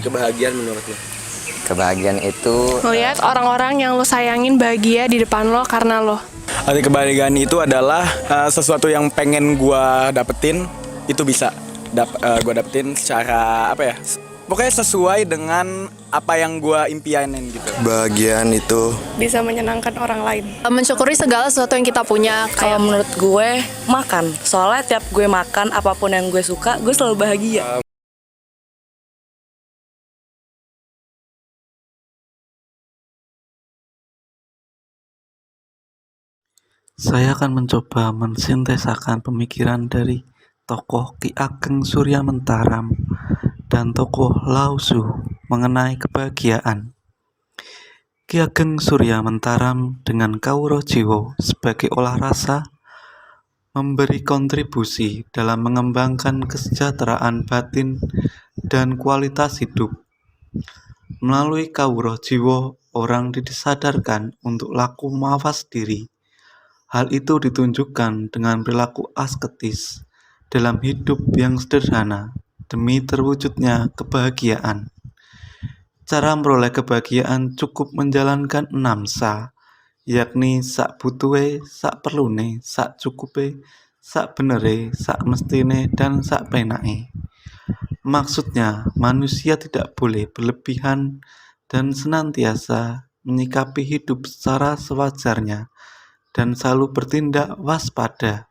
kebahagiaan menurut lo? Kebahagiaan itu Ngeliat orang-orang yang lo sayangin bahagia di depan lo karena lo. Arti kebahagiaan itu adalah sesuatu yang pengen gue dapetin, itu bisa gue dapetin secara apa ya? Pokoknya sesuai dengan apa yang gue impianin gitu. Bahagian itu Bisa menyenangkan orang lain. Mensyukuri segala sesuatu yang kita punya. Kalau menurut gue makan, soalnya tiap gue makan apapun yang gue suka, gue selalu bahagia. Saya akan mencoba mensintesakan pemikiran dari tokoh Ki Ageng Surya Mentaram dan tokoh Lao Tzu mengenai kebahagiaan. Ki Ageng Surya Mentaram dengan Kawruh Jiwa sebagai olah rasa memberi kontribusi dalam mengembangkan kesejahteraan batin dan kualitas hidup. Melalui Kawruh Jiwa, orang disadarkan untuk laku mawas diri. Hal itu ditunjukkan dengan perilaku asketis dalam hidup yang sederhana demi terwujudnya kebahagiaan. Cara memperoleh kebahagiaan cukup menjalankan 6 sa, yakni sak butuhe, sak perlune, sak cukupe, sak benere, sak mestine, dan sak penake. Maksudnya, manusia tidak boleh berlebihan dan senantiasa menyikapi hidup secara sewajarnya dan selalu bertindak waspada.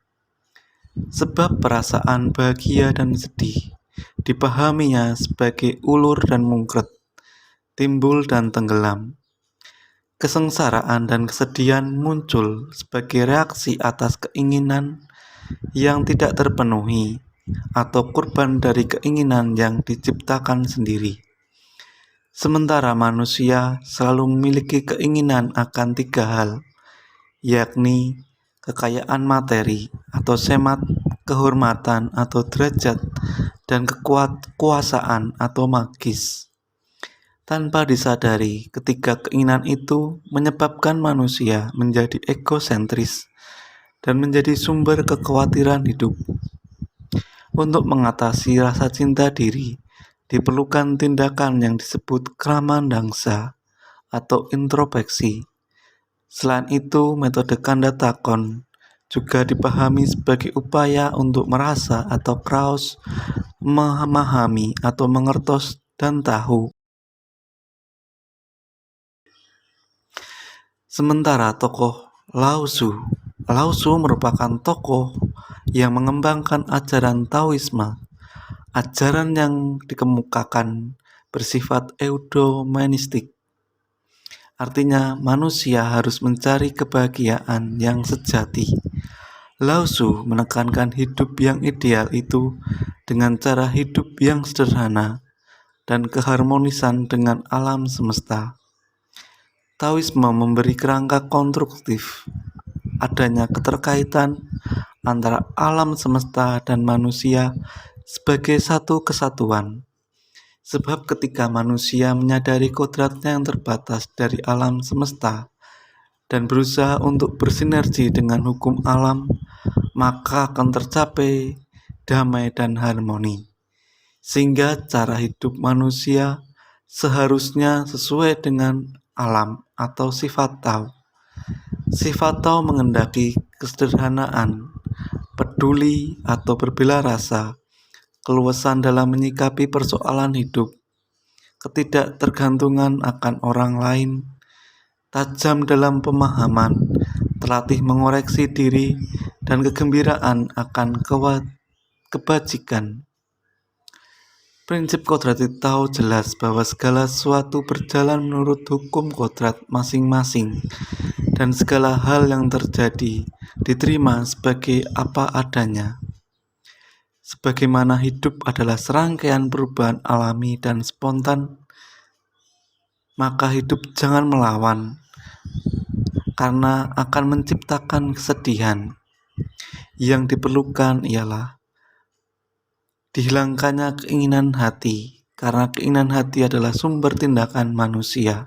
Sebab perasaan bahagia dan sedih dipahaminya sebagai ulur dan mungkret, timbul dan tenggelam. Kesengsaraan dan kesedihan muncul sebagai reaksi atas keinginan yang tidak terpenuhi atau kurban dari keinginan yang diciptakan sendiri. Sementara manusia selalu memiliki keinginan akan 3 hal, yakni kekayaan materi atau semat, kehormatan atau derajat, dan kekuasaan atau magis. Tanpa disadari, ketiga keinginan itu menyebabkan manusia menjadi egosentris dan menjadi sumber kekhawatiran hidup. Untuk mengatasi rasa cinta diri, diperlukan tindakan yang disebut kramandangsa atau introspeksi. Selain itu, metode kanda takon juga dipahami sebagai upaya untuk merasa atau kraos, memahami atau mengertos dan tahu. Sementara tokoh Lao Tzu merupakan tokoh yang mengembangkan ajaran Taoisme, ajaran yang dikemukakan bersifat eudaimonistik. Artinya manusia harus mencari kebahagiaan yang sejati. Lao Tzu menekankan hidup yang ideal itu dengan cara hidup yang sederhana dan keharmonisan dengan alam semesta. Taoisme memberi kerangka konstruktif adanya keterkaitan antara alam semesta dan manusia sebagai satu kesatuan. Sebab ketika manusia menyadari kodratnya yang terbatas dari alam semesta dan berusaha untuk bersinergi dengan hukum alam, maka akan tercapai damai dan harmoni. Sehingga cara hidup manusia seharusnya sesuai dengan alam atau sifat Tao. Sifat Tao mengendaki kesederhanaan, peduli atau berbela rasa, keluasan dalam menyikapi persoalan hidup, ketidaktergantungan akan orang lain, tajam dalam pemahaman, terlatih mengoreksi diri, dan kegembiraan akan kebajikan. Prinsip kodrati Tao jelas bahwa segala sesuatu berjalan menurut hukum kodrat masing-masing dan segala hal yang terjadi diterima sebagai apa adanya. Sebagaimana hidup adalah serangkaian perubahan alami dan spontan, maka hidup jangan melawan, karena akan menciptakan kesedihan. Yang diperlukan ialah dihilangkannya keinginan hati, karena keinginan hati adalah sumber tindakan manusia.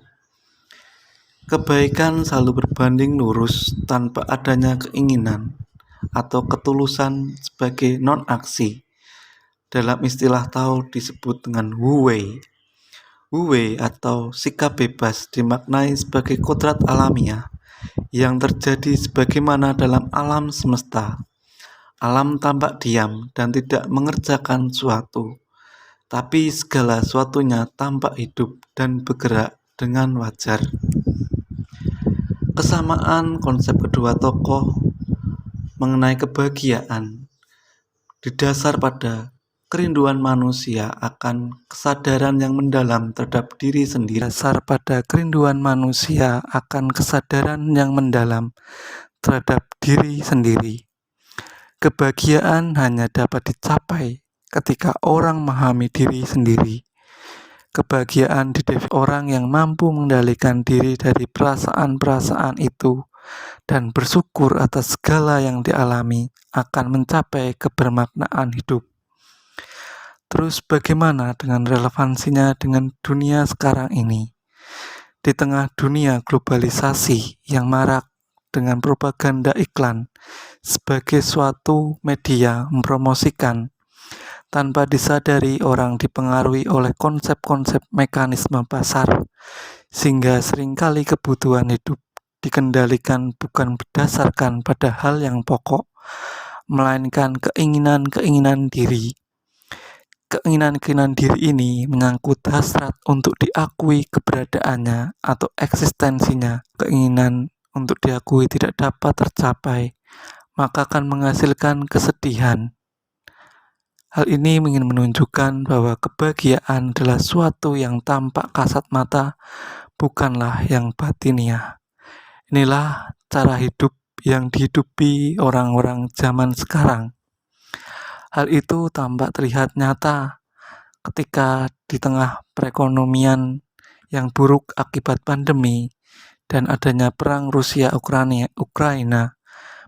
Kebaikan selalu berbanding lurus tanpa adanya keinginan atau ketulusan sebagai non-aksi. Dalam istilah Tao disebut dengan Wu Wei. Wu-wei atau sikap bebas dimaknai sebagai kodrat alamiah yang terjadi sebagaimana dalam alam semesta. Alam tampak diam dan tidak mengerjakan suatu, tapi segala sesuatunya tampak hidup dan bergerak dengan wajar. Kesamaan konsep kedua tokoh mengenai kebahagiaan didasar pada kerinduan manusia akan kesadaran yang mendalam terhadap diri sendiri. Dasar pada kerinduan manusia akan kesadaran yang mendalam terhadap diri sendiri. Kebahagiaan hanya dapat dicapai ketika orang memahami diri sendiri. Kebahagiaan didefinisikan orang yang mampu mengendalikan diri dari perasaan-perasaan itu dan bersyukur atas segala yang dialami akan mencapai kebermaknaan hidup. Terus bagaimana dengan relevansinya dengan dunia sekarang ini? Di tengah dunia globalisasi yang marak dengan propaganda iklan sebagai suatu media mempromosikan, tanpa disadari orang dipengaruhi oleh konsep-konsep mekanisme pasar, sehingga seringkali kebutuhan hidup dikendalikan bukan berdasarkan pada hal yang pokok, melainkan keinginan-keinginan diri. Keinginan-keinginan diri ini menyangkut hasrat untuk diakui keberadaannya atau eksistensinya. Keinginan untuk diakui tidak dapat tercapai, maka akan menghasilkan kesedihan. Hal ini ingin menunjukkan bahwa kebahagiaan adalah suatu yang tampak kasat mata, bukanlah yang batiniah. Inilah cara hidup yang dihidupi orang-orang zaman sekarang. Hal itu tampak terlihat nyata ketika di tengah perekonomian yang buruk akibat pandemi dan adanya perang Rusia-Ukraina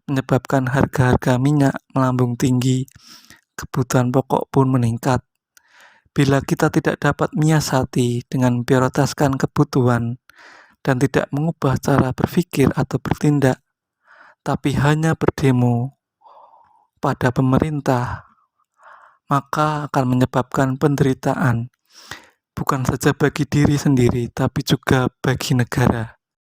menyebabkan harga-harga minyak melambung tinggi, kebutuhan pokok pun meningkat. Bila kita tidak dapat menyiasati dengan memprioritaskan kebutuhan dan tidak mengubah cara berpikir atau bertindak, tapi hanya berdemo pada pemerintah, maka akan menyebabkan penderitaan, bukan saja bagi diri sendiri, tapi juga bagi negara.